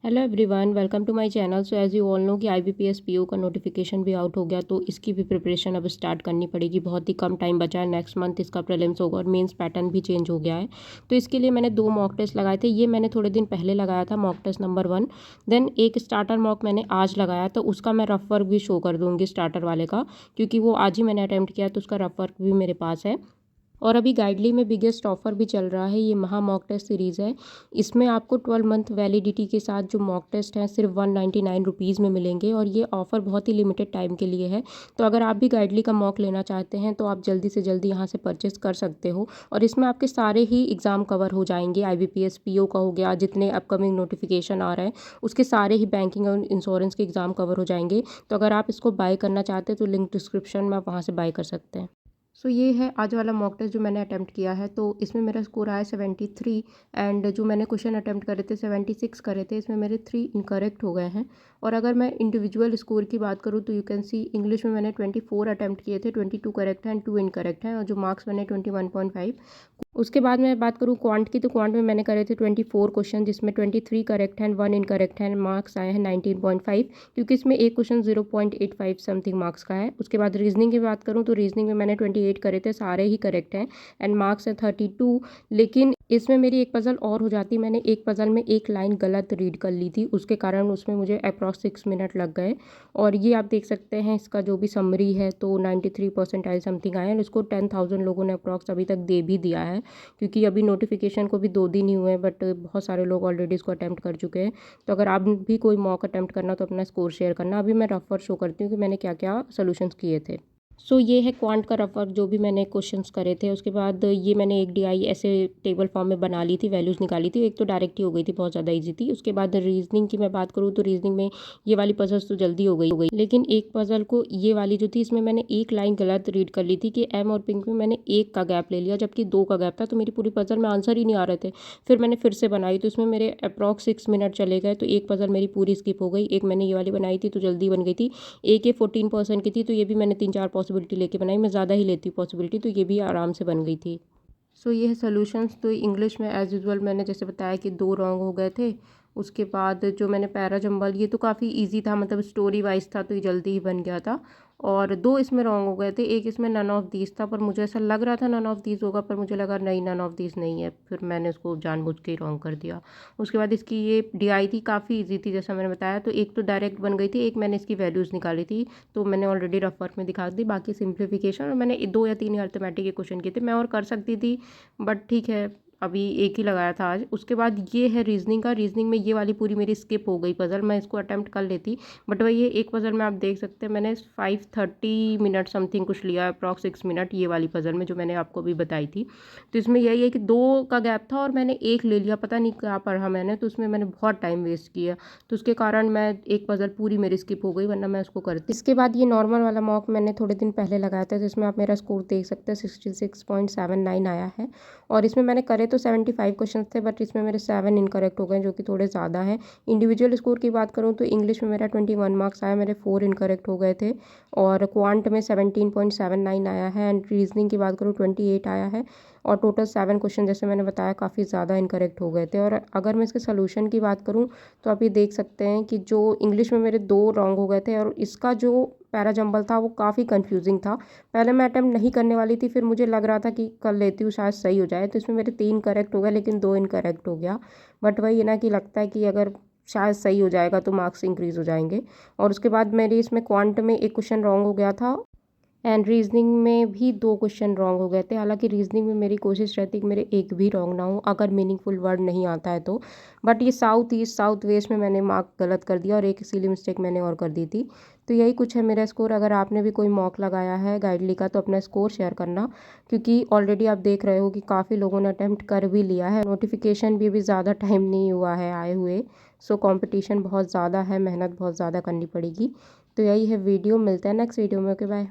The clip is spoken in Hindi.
Hello everyone, welcome to my channel. So as you all know कि आईबीपीएस पीओ का नोटिफिकेशन भी आउट हो गया, तो इसकी भी प्रिपरेशन अब स्टार्ट करनी पड़ेगी। बहुत ही कम टाइम बचा है, नेक्स्ट मंथ इसका प्रीलिम्स होगा और मेंस पैटर्न भी चेंज हो गया है। तो इसके लिए मैंने 2 मॉक टेस्ट लगाए थे। ये मैंने थोड़े दिन पहले लगाया था, मॉक टेस्ट नंबर 1। देन एक स्टार्टर मॉक मैंने आज लगाया, तो उसका मैं रफ वर्क भी शो कर दूँगी स्टार्टर वाले का, क्योंकि वो आज ही मैंने अटैम्प्ट किया, तो उसका रफ वर्क भी मेरे पास है। और अभी गाइडली में बिगेस्ट ऑफर भी चल रहा है, ये महा मॉक टेस्ट सीरीज़ है। इसमें आपको 12 मंथ वैलिडिटी के साथ जो मॉक टेस्ट हैं सिर्फ 199 रुपीज़ में मिलेंगे, और ये ऑफ़र बहुत ही लिमिटेड टाइम के लिए है। तो अगर आप भी गाइडली का मॉक लेना चाहते हैं तो आप जल्दी से जल्दी यहाँ से परचेस कर सकते हो। और इसमें आपके सारे ही एग्ज़ाम कवर हो जाएंगे। आईबीपीएस पीओ का हो गया, जितने अपकमिंग नोटिफिकेशन आ रहे हैं उसके सारे ही बैंकिंग और इंश्योरेंस के एग्ज़ाम कवर हो जाएंगे। तो अगर आप इसको बाय करना चाहते हैं तो लिंक डिस्क्रिप्शन में आप वहाँ से बाय कर सकते हैं। सो ये है आज वाला मॉक टेस्ट जो मैंने अटैम्प्ट किया है। तो इसमें मेरा स्कोर आया 73, एंड जो मैंने क्वेश्चन अटैम्प्ट करे थे 76 करे थे, इसमें मेरे 3 इनकरेक्ट हो गए हैं। और अगर मैं इंडिविजुअल स्कोर की बात करूँ तो यू कैन सी इंग्लिश में मैंने 24 अटैम्प्ट किए थे, 22 करेक्ट हैं एंड 2 इनकरेक्ट हैं, और जो मार्क्स मैंने 21.5। उसके बाद मैं बात करूँ क्वांट की, तो क्वांट में मैंने करे थे 24 क्वेश्चन, जिसमें 23 करेक्ट हैं, 1 इनकरेक्ट है, मार्क्स आए हैं 19.5, क्योंकि इसमें एक क्वेश्चन 0.85 समथिंग मार्क्स का है। उसके बाद रीजनिंग की बात करूँ तो रीजनिंग में मैंने 28 करे थे, सारे ही करेक्ट हैं एंड मार्क्स हैं 32। लेकिन इसमें मेरी एक पजल और हो जाती, मैंने एक पजल में एक लाइन गलत रीड कर ली थी, उसके कारण उसमें मुझे अप्रॉक्स 6 मिनट लग गए। और ये आप देख सकते हैं इसका जो भी समरी है, तो 93 परसेंटाइल समथिंग आए हैं, और इसको 10,000 लोगों ने अप्रॉक्स अभी तक दे भी दिया है, क्योंकि अभी नोटिफिकेशन को भी 2 दिन ही हुए हैं, बट बहुत सारे लोग ऑलरेडी इसको अटैम्प्ट कर चुके हैं। तो अगर आप भी कोई मॉक अटैम्प्ट करना तो अपना स्कोर शेयर करना। अभी मैं रफ वर्क शो करती हूँ कि मैंने क्या क्या सोल्यूशंस किए थे। सो ये है क्वांट का रफ वर्क जो भी मैंने क्वेश्चंस करे थे। उसके बाद ये मैंने एक डीआई ऐसे टेबल फॉर्म में बना ली थी, वैल्यूज़ निकाली थी। एक तो डायरेक्ट ही हो गई थी, बहुत ज़्यादा इजी थी। उसके बाद रीजनिंग की मैं बात करूँ तो रीजनिंग में ये वाली पजल्स तो जल्दी हो गई, लेकिन एक पजल को ये वाली जो थी, इसमें मैंने एक लाइन गलत रीड कर ली थी कि एम और पिंक में मैंने एक का गैप ले लिया जबकि 2 का गैप था, तो मेरी पूरी पजल में आंसर ही नहीं आ रहे थे। फिर मैंने फिर से बनाई तो इसमें मेरे अप्रॉक्स 6 मिनट चले गए, तो एक पजल मेरी पूरी स्किप हो गई। एक मैंने ये वाली बनाई थी तो जल्दी बन गई थी। एक ये 14% की थी, तो ये भी मैंने 3-4 पॉसिबिलिटी लेके बनाई। मैं ज़्यादा ही लेती हूँ पॉसिबिलिटी, तो ये भी आराम से बन गई थी। सो ये है सोल्यूशंस। तो इंग्लिश में एज़ यूजुअल मैंने जैसे बताया कि 2 रॉन्ग हो गए थे। उसके बाद जो मैंने पैरा जंबल, ये तो काफ़ी इजी था, मतलब स्टोरी वाइज था, तो ये जल्दी ही बन गया था। और 2 इसमें रॉन्ग हो गए थे। एक इसमें नन ऑफ दीज था, पर मुझे ऐसा लग रहा था नन ऑफ दीज होगा, पर मुझे लगा नहीं, नन ऑफ दीज नहीं है, फिर मैंने उसको जानबूझ के ही रॉन्ग कर दिया। उसके बाद इसकी ये डीआई थी, काफ़ी ईजी थी जैसा मैंने बताया। तो एक तो डायरेक्ट बन गई थी, एक मैंने इसकी वैल्यूज़ निकाली थी, तो मैंने ऑलरेडी रफ वर्क में दिखा दी। बाकी सिंप्लीफिकेशन, और मैंने 2 या 3 ही अर्थमेटिक के क्वेश्चन किए थे। मैं और कर सकती थी, बट ठीक है, अभी एक ही लगाया था आज। उसके बाद ये है रीजनिंग का। रीजनिंग में ये वाली पूरी मेरी स्किप हो गई पजल, मैं इसको अटैम्प्ट कर लेती, बट वही ये एक पजल में आप देख सकते हैं मैंने 530 मिनट समथिंग कुछ लिया, अप्रॉक्स 6 मिनट, ये वाली पजल में जो मैंने आपको अभी बताई थी। तो इसमें यही है कि 2 का गैप था और मैंने एक ले लिया, पता नहीं क्या पढ़ा मैंने, तो उसमें मैंने बहुत टाइम वेस्ट किया, तो उसके कारण मैं एक पजल पूरी मेरी स्किप हो गई, वरना मैं उसको करती। इसके बाद ये नॉर्मल वाला मॉक मैंने थोड़े दिन पहले लगाया था, जिसमें आप मेरा स्कोर देख सकते हैं, 66.79 आया है। और इसमें मैंने करे तो 75 क्वेश्चन थे, बट इसमें मेरे 7 इनकरेक्ट हो गए, जो कि थोड़े ज़्यादा हैं। इंडिविजुअल स्कोर की बात करूँ तो इंग्लिश में मेरा 21 मार्क्स आया, मेरे 4 इनकरेक्ट हो गए थे। और क्वांट में 17.79 आया है, एंड रीजनिंग की बात करूँ 28 आया है। और टोटल 7 क्वेश्चन जैसे मैंने बताया काफ़ी ज़्यादा इनकरेक्ट हो गए थे। और अगर मैं इसके सोल्यूशन की बात करूँ तो आप ये देख सकते हैं कि जो इंग्लिश में मेरे 2 रॉन्ग हो गए थे, और इसका जो पैरा जंबल था वो काफ़ी कंफ्यूजिंग था। पहले मैं अटैम्प्ट नहीं करने वाली थी, फिर मुझे लग रहा था कि कर लेती हूँ शायद सही हो जाए, तो इसमें मेरे 3 करेक्ट हो गए, लेकिन 2 इनकरेक्ट हो गया। बट वही है ना कि लगता है कि अगर शायद सही हो जाएगा तो मार्क्स इंक्रीज़ हो जाएंगे। और उसके बाद मेरी इसमें क्वांट में एक क्वेश्चन रॉन्ग हो गया था, एंड रीजनिंग में भी 2 क्वेश्चन रॉन्ग हो गए थे। हालांकि रीजनिंग में मेरी कोशिश रहती है कि मेरे एक भी रॉन्ग ना हो, अगर मीनिंगफुल वर्ड नहीं आता है तो। बट ये साउथ ईस्ट साउथ वेस्ट में मैंने मार्क गलत कर दिया, और एक इसीलिए मिस्टेक मैंने और कर दी थी। तो यही कुछ है मेरा स्कोर। अगर आपने भी कोई मॉक लगाया है गाइडली का तो अपना स्कोर शेयर करना, क्योंकि ऑलरेडी आप देख रहे हो कि काफ़ी लोगों ने अटैम्प्ट कर भी लिया है। नोटिफिकेशन भी अभी ज़्यादा टाइम नहीं हुआ है आए हुए, सो कंपटीशन बहुत ज़्यादा है, मेहनत बहुत ज़्यादा करनी पड़ेगी। तो यही है वीडियो, मिलते हैं नेक्स्ट वीडियो में। Okay bye.